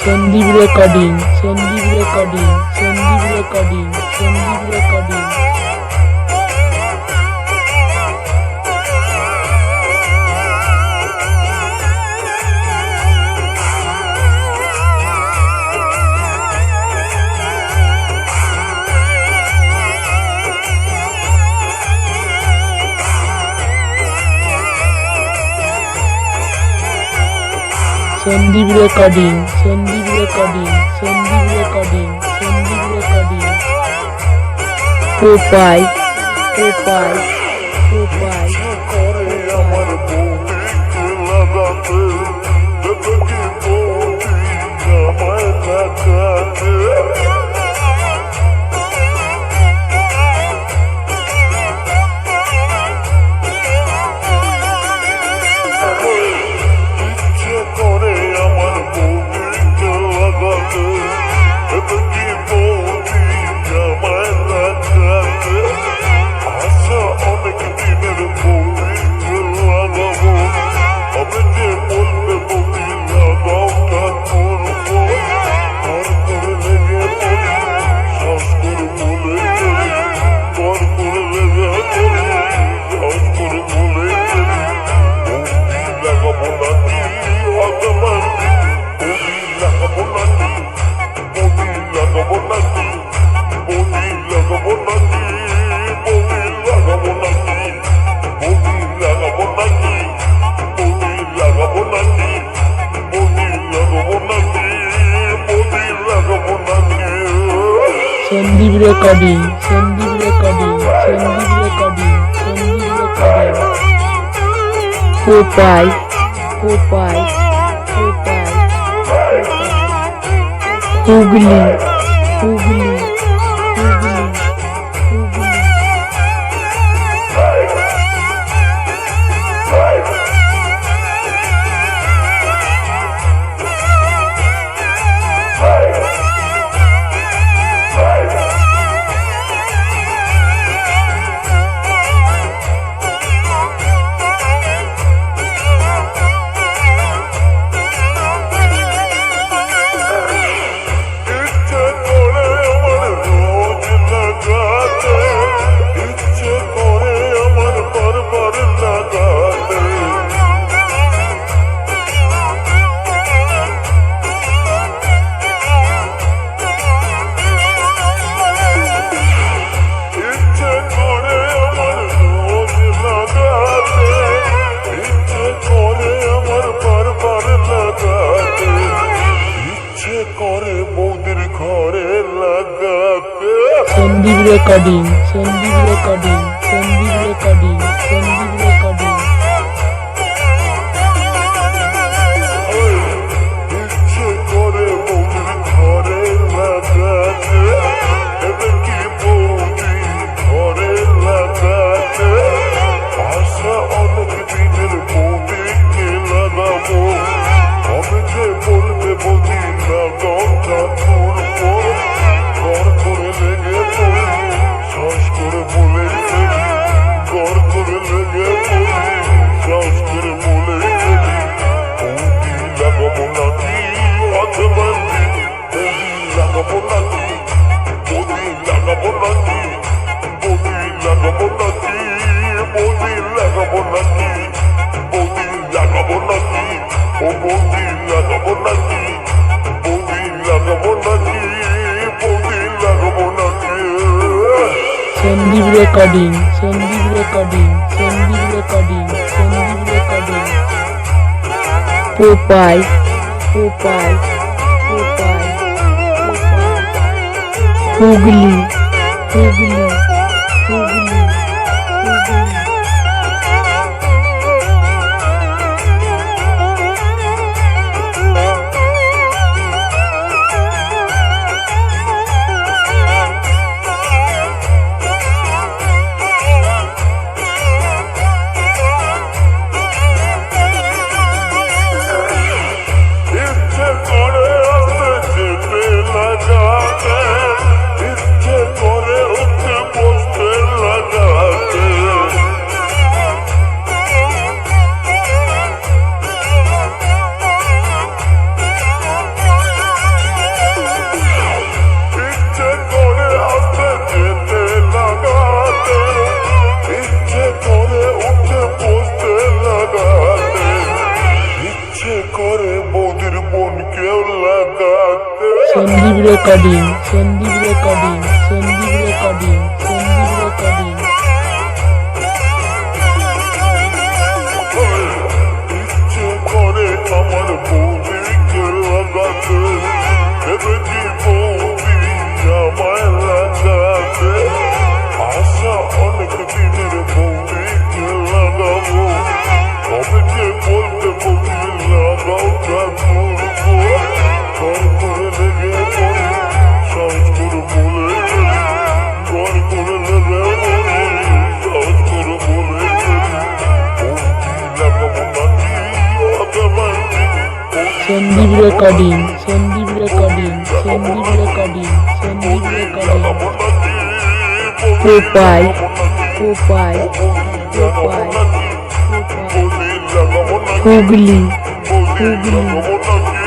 Sandeep recording, Sandeep recording, Sandeep recording, Sandeep recording. Sandeep recording, Sandeep recording, Sandeep recording, Sandeep recording. Kopai Kopai Kopai করে আমার বউকে লাগাতে দেবে কি বউটি আমায় লাগাতে ইচ্ছে করে আমার বউকে লাগাতে দেবে কি বউটি আমায় লাগাতে আশা অনেক দিনের বউকে লাগাবো আমি যে বলবে বউটি লাগাওটা করবো ঘর করে লেগে পড়ি শ্বাস করে বলে গেলি ঘর করে লেগে পড়ি শ্বাস করে বলে গেলি বউটি লাগাবো নাকি হাতে মারবি বউটি লাগাবো নাকি বউটি লাগাবো নাকি বউটি লাগাবো নাকি বউটি লাগাবো নাকি বউটি লাগাবো নাকি বউটি লাগাবো নাকি বউটি লাগাবো নাকি বউটি লাগাবো নাকি Sandeep recording, Sandeep recording, Sandeep recording, Sandeep recording. Kopai Kopai Kopai Hooghly Hooghly Hooghly Hooghly. ইচ্ছে করে আমার রোজ লাগাতে ইচ্ছে করে আমার বারবার লাগাতে ইচ্ছে করে আমার রোজ লাগাতে ইচ্ছে করে আমার বারবার লাগাতে ইচ্ছে করে বৌদির ঘরে লাগাতে Sandeep recording, Sandeep recording, Sandeep recording, Sandeep recording. ইচ্ছে করে বৌদির ঘরে লাগাতে দেবে কি বৌদি ঘরে লাগাতে আশা অনেক দিনের বৌদিকে লাগাবো কবে যে বলবে বৌদি লাগাওটা করবো ঘর করে লেগে পড়ি শ্বাস করে বলে গেলি ঘর করে লেগে পড়ি শ্বাস করে বলে গেলি বৌদি লাগাবো নাকি হাতে মারবি বৌদি লাগাবো নাকি বৌদি লাগাবো নাকি বৌদি লাগাবো নাকি বৌদি লাগাবো নাকি বৌদি লাগাবো নাকি ও বৌদি লাগাবো নাকি বৌদি লাগাবো নাকি বৌদি লাগাবো নাকি Sandeep recording, Sandeep recording, Sandeep recording, Sandeep recording. Kopai Kopai Kopai Hooghly Hooghly Hooghly Hooghly. ইচ্ছে করে আসতে যেতে লাগাতে ইচ্ছে করে উঠতে Sandeep recording, Sandeep recording, Sandeep recording, Sandeep recording. ইচ্ছে করে আমার বৌদিকে লাগাতে, দেবে কি বৌদি আমায় লাগাতে? আশা অনেক দিনের বৌদিকে লাগাবো, তবে যে বলতে বৌদি লাগাওটা করবো। ঘর করে লেগে পড়ি, সাহস করে বলে গেলি, ঘর করে লেগে পড়ি, সাহস করে বলে গেলি, বৌদি লাগাবো নাকি আগামান্ডি? Sandeep recording, Sandeep recording, Sandeep recording, Sandeep recording. প্রোপাই, প্রোপাই, প্রোপাই, প্রোপাই। হুগলি, হুগলি, হুগলি।